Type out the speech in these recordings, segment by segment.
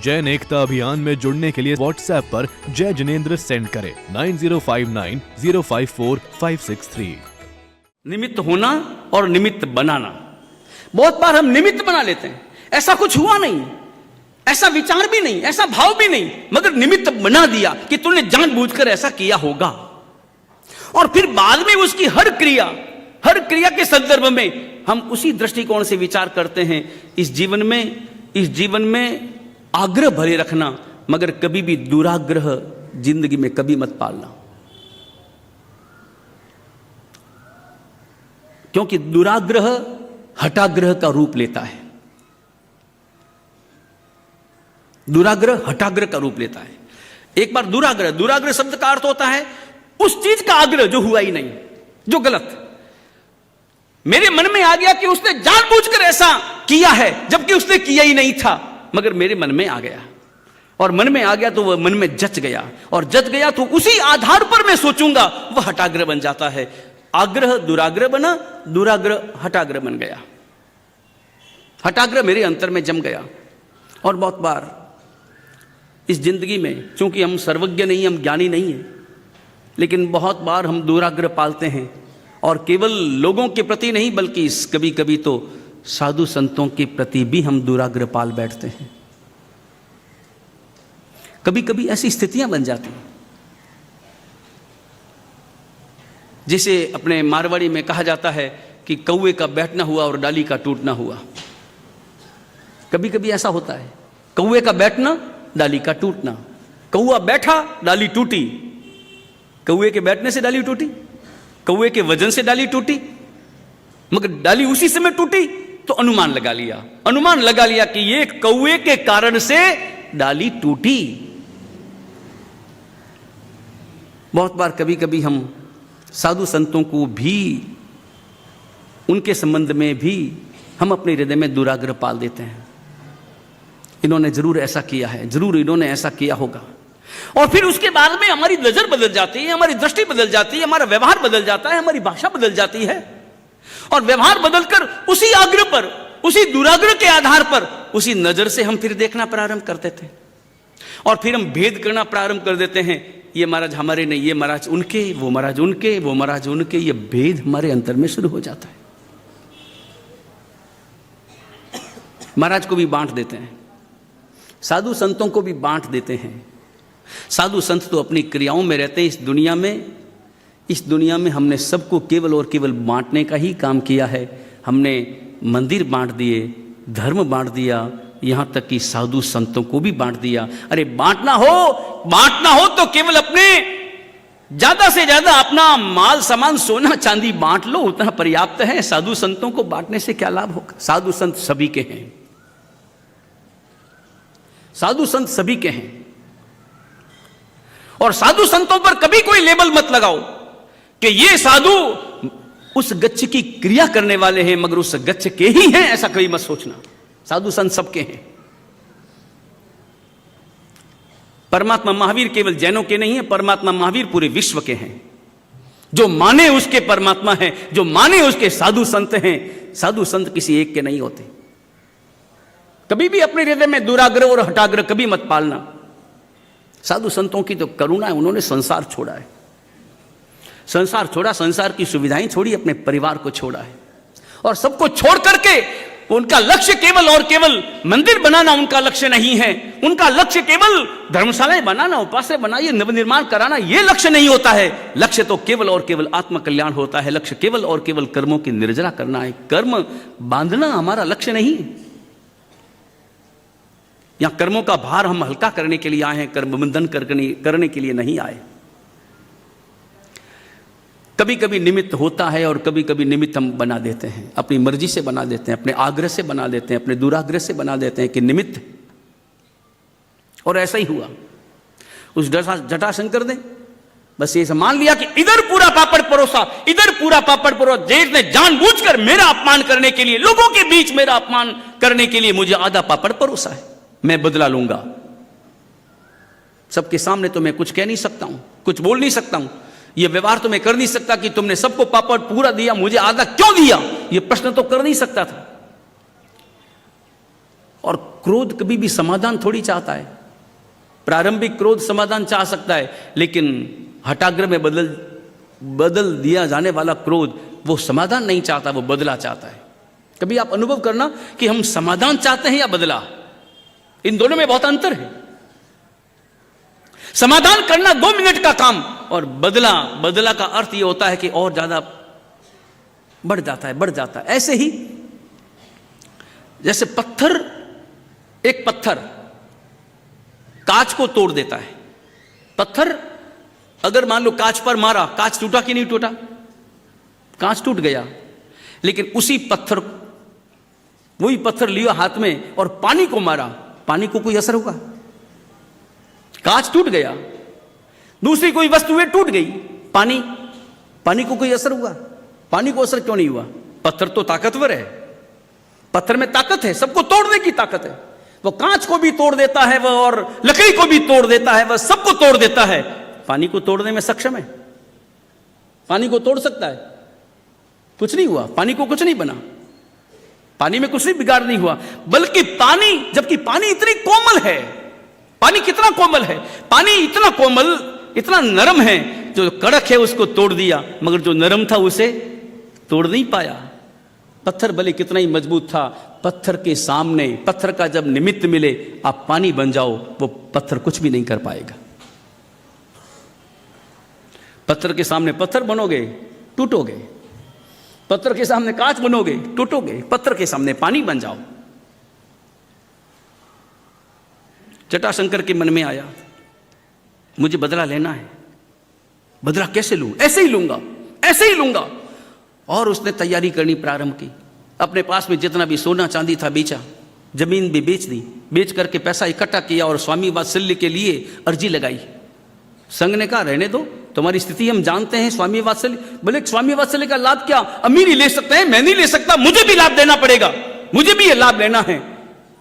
जैन एकता अभियान में जुड़ने के लिए व्हाट्सएप पर जय जिनेंद्र सेंड करें 9059054563। निमित्त होना और निमित्त बनाना। बहुत बार हम निमित्त बना लेते हैं, ऐसा कुछ हुआ नहीं, ऐसा विचार भी नहीं, ऐसा भाव भी नहीं, मगर निमित्त बना दिया कि तूने जानबूझकर ऐसा किया होगा। और फिर बाद में उसकी हर क्रिया के संदर्भ में हम उसी दृष्टिकोण से विचार करते हैं। इस जीवन में आग्रह भरे रखना, मगर कभी भी दुराग्रह जिंदगी में कभी मत पालना, क्योंकि दुराग्रह हठाग्रह का रूप लेता है। दुराग्रह हठाग्रह का रूप लेता है। एक बार दुराग्रह शब्द का अर्थ होता है उस चीज का आग्रह जो हुआ ही नहीं, जो गलत। मेरे मन में आ गया कि उसने जानबूझकर ऐसा किया है, जबकि उसने किया ही नहीं था, मगर मेरे मन में आ गया, और मन में आ गया तो वह मन में जच गया, और जच गया तो उसी आधार पर मैं सोचूंगा, वह हठाग्रह बन जाता है। आग्रह दुराग्रह बना, दुराग्रह हठाग्रह बन गया, हठाग्रह मेरे अंतर में जम गया। और बहुत बार इस जिंदगी में, चूंकि हम सर्वज्ञ नहीं, हम ज्ञानी नहीं हैं, लेकिन बहुत बार हम दुराग्रह पालते हैं, और केवल लोगों के प्रति नहीं, बल्कि कभी कभी तो साधु संतों के प्रति भी हम दुराग्रह पाल बैठते हैं। कभी कभी ऐसी स्थितियां बन जाती हैं, जिसे अपने मारवाड़ी में कहा जाता है कि कौवे का बैठना हुआ और डाली का टूटना हुआ। कभी कभी ऐसा होता है, कौवे का बैठना, डाली का टूटना। कौवा बैठा, डाली टूटी। कौवे के बैठने से डाली टूटी, कौवे के वजन से डाली टूटी, मगर डाली उसी समय टूटी तो अनुमान लगा लिया कि ये कौवे के कारण से डाली टूटी। बहुत बार कभी कभी हम साधु संतों को भी, उनके संबंध में भी हम अपने हृदय में दुराग्रह पाल देते हैं। इन्होंने जरूर ऐसा किया है, जरूर इन्होंने ऐसा किया होगा, और फिर उसके बाद में हमारी नजर बदल जाती है, हमारी दृष्टि बदल जाती है, हमारा व्यवहार बदल जाता है, हमारी भाषा बदल जाती है, और व्यवहार बदलकर उसी आग्रह पर, उसी दुराग्रह के आधार पर, उसी नजर से हम फिर देखना प्रारंभ करते थे, और फिर हम भेद करना प्रारंभ कर देते हैं। ये महाराज हमारे नहीं, ये महाराज उनके, वो महाराज उनके, वो महाराज उनके, ये भेद हमारे अंतर में शुरू हो जाता है। महाराज को भी बांट देते हैं, साधु संतों को भी बांट देते हैं। साधु संत तो अपनी क्रियाओं में रहते हैं। इस दुनिया में हमने सबको केवल और केवल बांटने का ही काम किया है। हमने मंदिर बांट दिए, धर्म बांट दिया, यहां तक कि साधु संतों को भी बांट दिया। अरे बांटना हो तो केवल अपने ज्यादा से ज्यादा अपना माल सामान सोना चांदी बांट लो, उतना पर्याप्त है। साधु संतों को बांटने से क्या लाभ होगा? साधु संत सभी के हैं, साधु संत सभी के हैं, और साधु संतों पर कभी कोई लेबल मत लगाओ कि ये साधु उस गच्छ की क्रिया करने वाले हैं, मगर उस गच्छ के ही हैं, ऐसा कभी मत सोचना। साधु संत सबके हैं। परमात्मा महावीर केवल जैनों के नहीं है, परमात्मा महावीर पूरे विश्व के हैं। जो माने उसके परमात्मा है, जो माने उसके साधु संत हैं। साधु संत किसी एक के नहीं होते। कभी भी अपने हृदय में दुराग्रह और हठाग्रह कभी मत पालना। साधु संतों की तो करुणा है, उन्होंने संसार छोड़ा है, संसार छोड़ा, संसार की सुविधाएं छोड़ी, अपने परिवार को छोड़ा है, और सबको छोड़ करके उनका लक्ष्य केवल और केवल मंदिर बनाना उनका लक्ष्य नहीं है। उनका लक्ष्य केवल धर्मशालाएं बनाना, उपासना बनाइए, नवनिर्माण कराना, यह लक्ष्य नहीं होता है। लक्ष्य तो केवल और केवल आत्मकल्याण होता है। लक्ष्य केवल और केवल कर्मों की निर्जरा करना है। कर्म बांधना हमारा लक्ष्य नहीं है। यहां कर्मों का भार हम हल्का करने के लिए आए हैं, कर्म बंधन करने के लिए नहीं आए। कभी कभी निमित्त होता है और कभी कभी निमित्त हम बना देते हैं, अपनी मर्जी से बना देते हैं, अपने आग्रह से बना देते हैं, अपने दुराग्रह से बना देते हैं कि निमित्त। और ऐसा ही हुआ उस जटाशंकर ने। बस ये मान लिया कि इधर पूरा पापड़ परोसा, इधर पूरा पापड़ परोसा। जेठ ने जानबूझकर मेरा अपमान करने के लिए, लोगों के बीच मेरा अपमान करने के लिए मुझे आधा पापड़ परोसा है, मैं बदला लूंगा। सबके सामने तो मैं कुछ कह नहीं सकता हूं, कुछ बोल नहीं सकता हूं, यह व्यवहार तो मैं कर नहीं सकता कि तुमने सबको पापड़ पूरा दिया, मुझे आधा क्यों दिया, यह प्रश्न तो कर नहीं सकता था। और क्रोध कभी भी समाधान थोड़ी चाहता है। प्रारंभिक क्रोध समाधान चाह सकता है, लेकिन हठाग्रह में बदल दिया जाने वाला क्रोध वो समाधान नहीं चाहता, वो बदला चाहता है। कभी आप अनुभव करना कि हम समाधान चाहते हैं या बदला, इन दोनों में बहुत अंतर है। समाधान करना 2 मिनट का काम, और बदला का अर्थ यह होता है कि और ज्यादा बढ़ जाता है। ऐसे ही जैसे एक पत्थर कांच को तोड़ देता है। पत्थर अगर मान लो कांच पर मारा, कांच टूटा कि नहीं टूटा? कांच टूट गया। लेकिन वही पत्थर लिया हाथ में और पानी को मारा, पानी को कोई असर होगा? कांच टूट गया, दूसरी कोई वस्तु टूट गई, पानी को कोई असर हुआ? पानी को असर क्यों नहीं हुआ? पत्थर तो ताकतवर है, पत्थर में ताकत है, सबको तोड़ने की ताकत है। वो कांच को भी तोड़ देता है, वह और लकड़ी को भी तोड़ देता है, वह सबको तोड़ देता है। पानी को तोड़ने में सक्षम है? पानी को तोड़ सकता है? कुछ नहीं हुआ, पानी को कुछ नहीं बना, पानी में कुछ नहीं बिगाड़ नहीं हुआ। बल्कि जबकि पानी इतनी कोमल है, पानी कितना कोमल है, पानी इतना कोमल, इतना नरम है, जो कड़क है उसको तोड़ दिया, मगर जो नरम था उसे तोड़ नहीं पाया। पत्थर भले कितना ही मजबूत था, पत्थर के सामने, पत्थर का जब निमित्त मिले आप पानी बन जाओ, वो पत्थर कुछ भी नहीं कर पाएगा। पत्थर के सामने पत्थर बनोगे, टूटोगे। पत्थर के सामने कांच बनोगे, टूटोगे। पत्थर के सामने पानी बन जाओ। जटाशंकर के मन में आया, मुझे बदला लेना है। बदला कैसे लूं? ऐसे ही लूंगा। और उसने तैयारी करनी प्रारंभ की। अपने पास में जितना भी सोना चांदी था बेचा, जमीन भी बेच दी, बेच करके पैसा इकट्ठा किया और स्वामी वात्सल्य के लिए अर्जी लगाई। संघ ने कहा रहने दो, तुम्हारी स्थिति हम जानते हैं। स्वामी वात्सल्य, बोले स्वामी वात्सल्य का लाभ क्या? अमीर ही ले सकते हैं, मैं नहीं ले सकता, मुझे भी लाभ देना पड़ेगा, मुझे भी ये लाभ लेना है।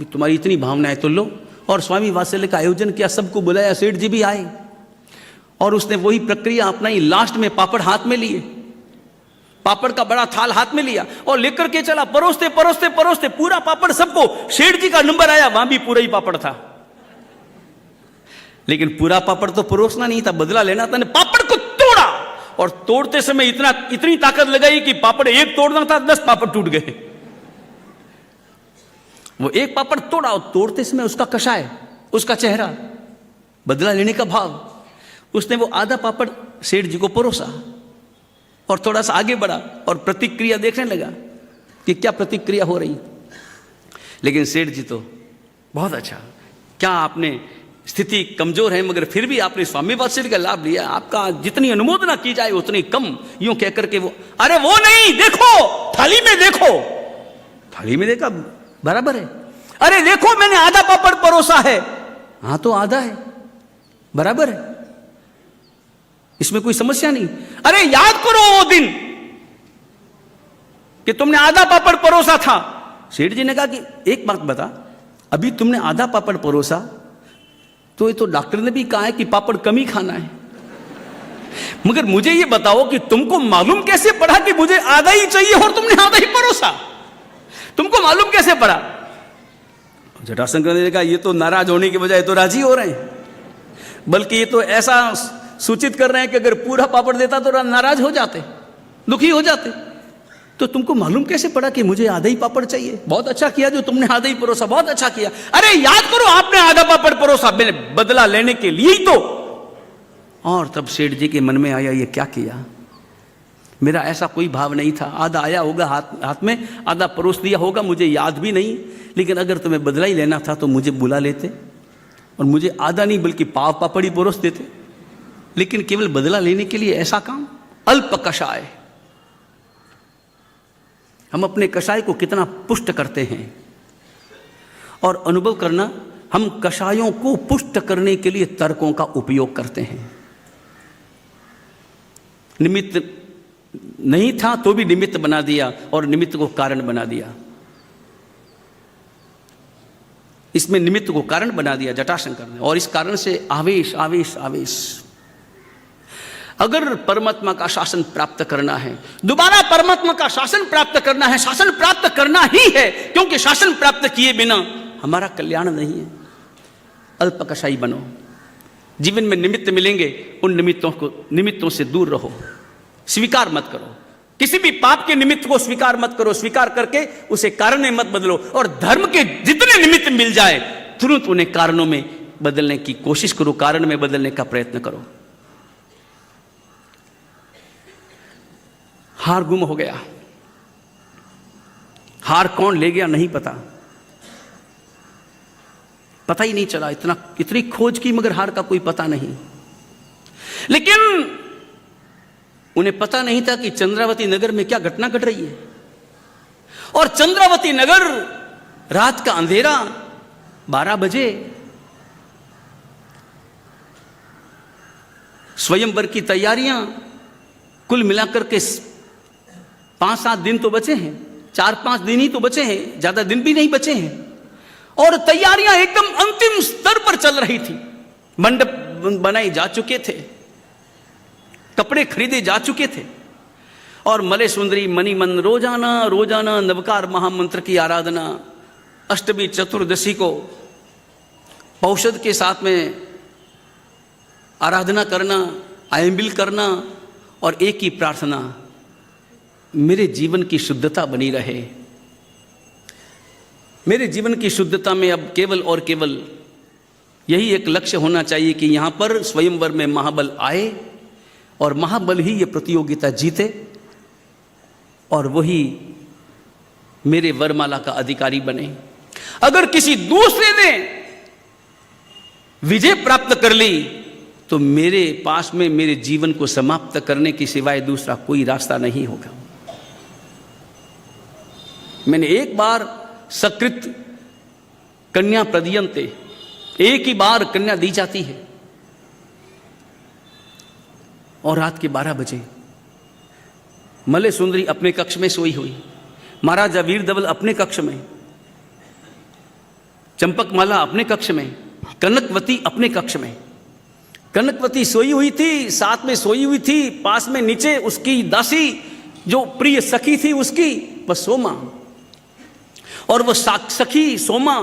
तुम्हारी इतनी भावना है तो लो। और स्वामी वात्सल्य का आयोजन किया, सबको बुलाया, सेठ जी भी आए और उसने वही प्रक्रिया अपनाई। लास्ट में पापड़ हाथ में लिए, पापड़ का बड़ा थाल हाथ में लिया और लेकर के चला, परोसते पूरा पापड़ सबको। सेठ जी का नंबर आया, वहां भी पूरा ही पापड़ था, लेकिन पूरा पापड़ तो परोसना नहीं था, बदला लेना था। पापड़ को तोड़ा और तोड़ते समय इतनी ताकत लगाई कि पापड़ एक तोड़ना था, 10 पापड़ टूट गए। वो एक पापड़ तोड़ा और तोड़ते समय उसका कषाय, उसका चेहरा, बदला लेने का भाव। उसने वो आधा पापड़ सेठ जी को परोसा और थोड़ा सा आगे बढ़ा और प्रतिक्रिया देखने लगा कि क्या प्रतिक्रिया हो रही। लेकिन सेठ जी तो बहुत अच्छा, क्या आपने स्थिति कमजोर है मगर फिर भी आपने स्वामी वात्सल्य का लाभ लिया, आपका जितनी अनुमोदना की जाए उतनी कम, यूं कहकर के वो, अरे वो नहीं, देखो थाली में देखो। थाली में देखा, बराबर है। अरे देखो मैंने आधा पापड़ परोसा है। हाँ तो आधा है, बराबर है, इसमें कोई समस्या नहीं। अरे याद करो वो दिन कि तुमने आधा पापड़ परोसा था। सेठ जी ने कहा कि एक बात बता, अभी तुमने आधा पापड़ परोसा तो ये तो डॉक्टर ने भी कहा है कि पापड़ कम ही खाना है, मगर मुझे ये बताओ कि तुमको मालूम कैसे पड़ा कि मुझे आधा ही चाहिए और तुमने आधा ही परोसा? तुमको मालूम कैसे पड़ा? जटाशंकर ने कहा ये तो नाराज होने के बजाय तो राजी हो रहे हैं, बल्कि ये तो ऐसा सूचित कर रहे हैं कि अगर पूरा पापड़ देता तो नाराज हो जाते, दुखी हो जाते। तो तुमको मालूम कैसे पड़ा कि मुझे आधा ही पापड़ चाहिए? बहुत अच्छा किया जो तुमने आधा ही परोसा, बहुत अच्छा किया। अरे याद करो आपने आधा पापड़ परोसा, मैंने बदला लेने के लिए ही तो। और तब सेठ जी के मन में आया ये क्या किया, मेरा ऐसा कोई भाव नहीं था। आधा आया होगा हाथ में, आधा परोस दिया होगा, मुझे याद भी नहीं। लेकिन अगर तुम्हें बदला ही लेना था तो मुझे बुला लेते और मुझे आधा नहीं बल्कि पाव पापड़ ही परोस देते। लेकिन केवल बदला लेने के लिए ऐसा काम, अल्प कषाय। हम अपने कषाय को कितना पुष्ट करते हैं और अनुभव करना, हम कषायों को पुष्ट करने के लिए तर्कों का उपयोग करते हैं। निमित्त नहीं था तो भी निमित्त बना दिया और निमित्त को कारण बना दिया। इसमें निमित्त को कारण बना दिया जटाशंकर ने, और इस कारण से आवेश आवेश आवेश। अगर परमात्मा का शासन प्राप्त करना है, दोबारा परमात्मा का शासन प्राप्त करना है, शासन प्राप्त करना ही है, क्योंकि शासन प्राप्त किए बिना हमारा कल्याण नहीं है। अल्पकषाई बनो, जीवन में निमित्त मिलेंगे, उन निमित्तों से दूर रहो, स्वीकार मत करो, किसी भी पाप के निमित्त को स्वीकार मत करो, स्वीकार करके उसे कारण में मत बदलो, और धर्म के जितने निमित्त मिल जाए तुरंत उन्हें कारणों में बदलने की कोशिश करो, कारण में बदलने का प्रयत्न करो। हार गुम हो गया, हार कौन ले गया नहीं पता, पता ही नहीं चला, इतनी खोज की मगर हार का कोई पता नहीं। लेकिन उन्हें पता नहीं था कि चंद्रावती नगर में क्या घटना घट रही है। और चंद्रावती नगर, रात का अंधेरा, 12 बजे, स्वयंवर की तैयारियां, कुल मिलाकर के 5-7 दिन तो बचे हैं, 4-5 दिन ही तो बचे हैं, ज्यादा दिन भी नहीं बचे हैं, और तैयारियां एकदम अंतिम स्तर पर चल रही थी। मंडप बनाए जा चुके थे, कपड़े खरीदे जा चुके थे, और मलय सुंदरी मणिमन रोजाना नवकार महामंत्र की आराधना, अष्टमी चतुर्दशी को पौषध के साथ में आराधना करना, आयंबिल करना, और एक ही प्रार्थना, मेरे जीवन की शुद्धता बनी रहे। मेरे जीवन की शुद्धता में अब केवल और केवल यही एक लक्ष्य होना चाहिए कि यहां पर स्वयंवर में महाबल आए और महाबल ही ये प्रतियोगिता जीते, और वही मेरे वरमाला का अधिकारी बने। अगर किसी दूसरे ने विजय प्राप्त कर ली तो मेरे पास में मेरे जीवन को समाप्त करने की सिवाय दूसरा कोई रास्ता नहीं होगा। मैंने एक बार सकृत कन्या प्रदीयन्ते, एक ही बार कन्या दी जाती है, और रात के 12 बजे मलय सुंदरी अपने कक्ष में सोई हुई, महाराजा वीर धवल अपने कक्ष में, चंपकमाला अपने कक्ष में, कनकवती अपने कक्ष में। कनकवती सोई हुई थी, साथ में सोई हुई थी, पास में नीचे उसकी दासी जो प्रिय सखी थी उसकी, वह सोमा, और वह सखी सोमा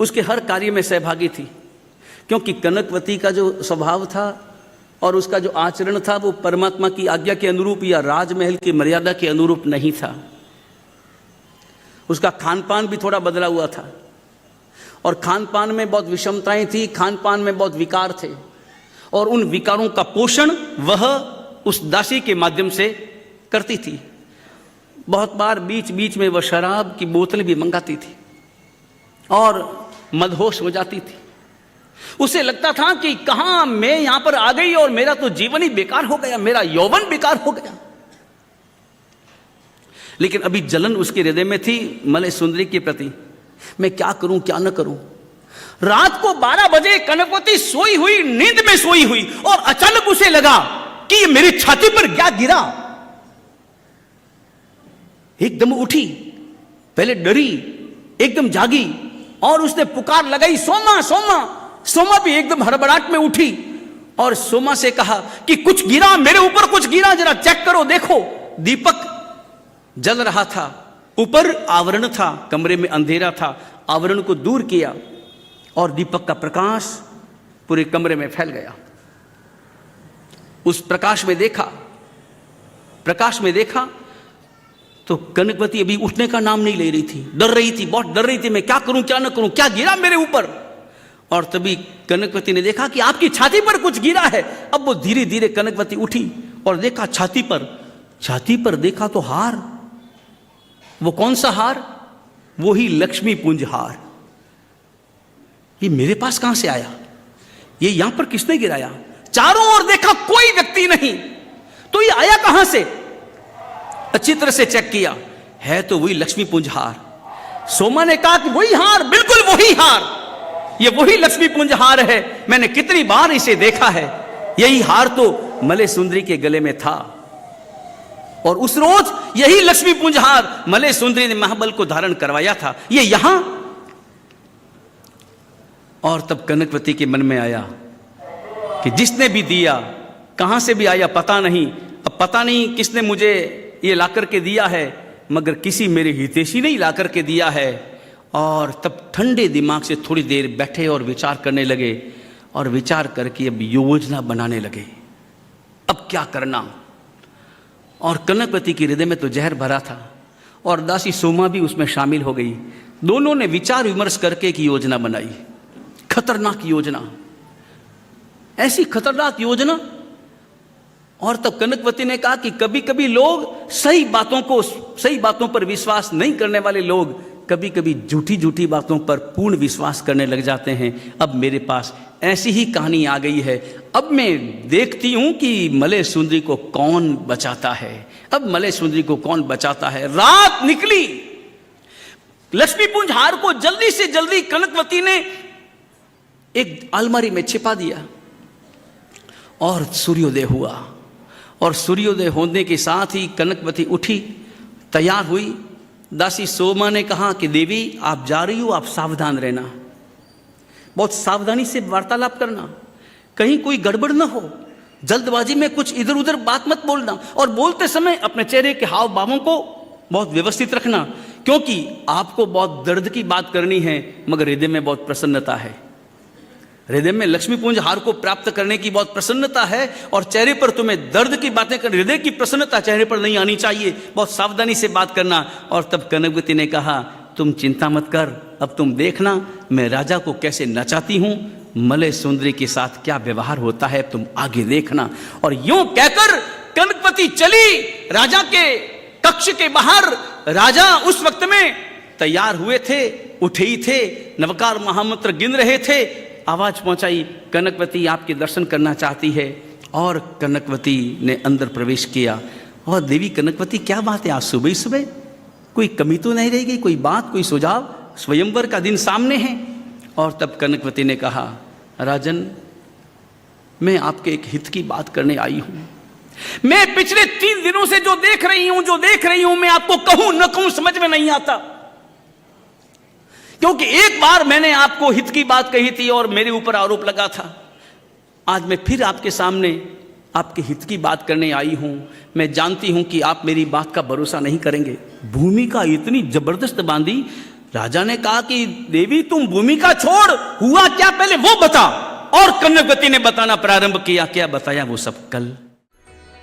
उसके हर कार्य में सहभागी थी, क्योंकि कनकवती का जो स्वभाव था और उसका जो आचरण था वो परमात्मा की आज्ञा के अनुरूप या राजमहल की मर्यादा के अनुरूप नहीं था। उसका खान पान भी थोड़ा बदला हुआ था, और खान पान में बहुत विषमताएं थी, खान पान में बहुत विकार थे, और उन विकारों का पोषण वह उस दासी के माध्यम से करती थी। बहुत बार बीच बीच में वह शराब की बोतल भी मंगाती थी और मदहोश हो जाती थी। उसे लगता था कि कहां मैं यहां पर आ गई और मेरा तो जीवन ही बेकार हो गया, मेरा यौवन बेकार हो गया। लेकिन अभी जलन उसके हृदय में थी मलय सुंदरी के प्रति, मैं क्या करूं क्या न करूं। रात को 12 बजे कनकवती सोई हुई, नींद में सोई हुई, और अचानक उसे लगा कि ये मेरी छाती पर क्या गिरा। एकदम उठी, पहले डरी, एकदम जागी, और उसने पुकार लगाई, सोमा सोमा। सोमा भी एकदम हड़बड़ाहट में उठी और सोमा से कहा कि कुछ गिरा, मेरे ऊपर कुछ गिरा, जरा चेक करो, देखो। दीपक जल रहा था, ऊपर आवरण था, कमरे में अंधेरा था, आवरण को दूर किया और दीपक का प्रकाश पूरे कमरे में फैल गया। उस प्रकाश में देखा तो कनकवती अभी उठने का नाम नहीं ले रही थी, डर रही थी, बहुत डर रही थी, मैं क्या करूं क्या न करूं, क्या गिरा मेरे ऊपर। और तभी कनकवती ने देखा कि आपकी छाती पर कुछ गिरा है। अब वो धीरे धीरे कनकवती उठी और देखा छाती पर देखा तो हार। वो कौन सा हार? वो ही लक्ष्मी पुंज हार। ये मेरे पास कहां से आया? ये यहां पर किसने गिराया? चारों ओर देखा, कोई व्यक्ति नहीं, तो ये आया कहां से? अच्छी तरह से चेक किया, है तो वही लक्ष्मी पुंज हार। सोमा ने कहा कि वही हार, बिल्कुल वही हार, ये वही लक्ष्मी पुंज हार है, मैंने कितनी बार इसे देखा है। यही हार तो मलय सुंदरी के गले में था, और उस रोज यही लक्ष्मी पुंज हार मलय सुंदरी ने महाबल को धारण करवाया था, ये यहां। और तब कनकवती के मन में आया कि जिसने भी दिया, कहां से भी आया पता नहीं, अब पता नहीं किसने मुझे ये लाकर के दिया है, मगर किसी मेरे हितैषी ने ही लाकर के दिया है। और तब ठंडे दिमाग से थोड़ी देर बैठे और विचार करने लगे, और विचार करके अब योजना बनाने लगे, अब क्या करना। और कनकवती के हृदय में तो जहर भरा था और दासी सोमा भी उसमें शामिल हो गई। दोनों ने विचार विमर्श करके एक योजना बनाई, खतरनाक योजना, ऐसी खतरनाक योजना। और तब कनकवती ने कहा कि कभी कभी लोग सही बातों पर विश्वास नहीं करने वाले लोग कभी कभी झूठी झूठी बातों पर पूर्ण विश्वास करने लग जाते हैं। अब मेरे पास ऐसी ही कहानी आ गई है, अब मैं देखती हूं कि मलय सुंदरी को कौन बचाता है। अब मलय सुंदरी को कौन बचाता है। रात निकली, लक्ष्मीपुंज हार को जल्दी से जल्दी कनकवती ने एक अलमारी में छिपा दिया और सूर्योदय हुआ। और सूर्योदय होने के साथ ही कनकवती उठी, तैयार हुई। दासी सोमा ने कहा कि देवी आप जा रही हो, आप सावधान रहना, बहुत सावधानी से वार्तालाप करना, कहीं कोई गड़बड़ ना हो, जल्दबाजी में कुछ इधर उधर बात मत बोलना, और बोलते समय अपने चेहरे के हाव भावों को बहुत व्यवस्थित रखना, क्योंकि आपको बहुत दर्द की बात करनी है मगर हृदय में बहुत प्रसन्नता है। हृदय में लक्ष्मीपुंज हार को प्राप्त करने की बहुत प्रसन्नता है और चेहरे पर तुम्हें दर्द की बातें कर, हृदय की प्रसन्नता चेहरे पर नहीं आनी चाहिए, बहुत सावधानी से बात करना। और तब कनकवती ने कहा तुम चिंता मत कर, अब तुम देखना मैं राजा को कैसे नचाती हूं, मलय सुंदरी के साथ क्या व्यवहार होता है, तुम आगे देखना। और यूं कहकर कनकवती चली राजा के कक्ष के बाहर। राजा उस वक्त में तैयार हुए थे, उठे ही थे, नवकार महामंत्र गिन रहे थे। आवाज पहुंचाई, कनकवती आपके दर्शन करना चाहती है। और कनकवती ने अंदर प्रवेश किया। और देवी कनकवती क्या बात है, आज सुबह सुबह कोई कमी तो नहीं रहेगी, कोई बात, कोई सुझाव, स्वयंवर का दिन सामने है। और तब कनकवती ने कहा राजन मैं आपके एक हित की बात करने आई हूं। मैं पिछले 3 दिनों से जो देख रही हूं मैं आपको कहूं न कहूं समझ में नहीं आता, क्योंकि एक बार मैंने आपको हित की बात कही थी और मेरे ऊपर आरोप लगा था। आज मैं फिर आपके सामने आपके हित की बात करने आई हूं। मैं जानती हूं कि आप मेरी बात का भरोसा नहीं करेंगे। भूमिका इतनी जबरदस्त बांधी। राजा ने कहा कि देवी तुम भूमिका छोड़, हुआ क्या पहले वो बता। और कनकवती ने बताना प्रारंभ किया। क्या बताया वो सब कल।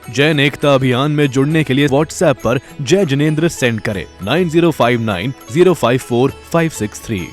जैन एकता अभियान में जुड़ने के लिए व्हाट्सएप पर जय जिनेंद्र सेंड करें 9059 054 563।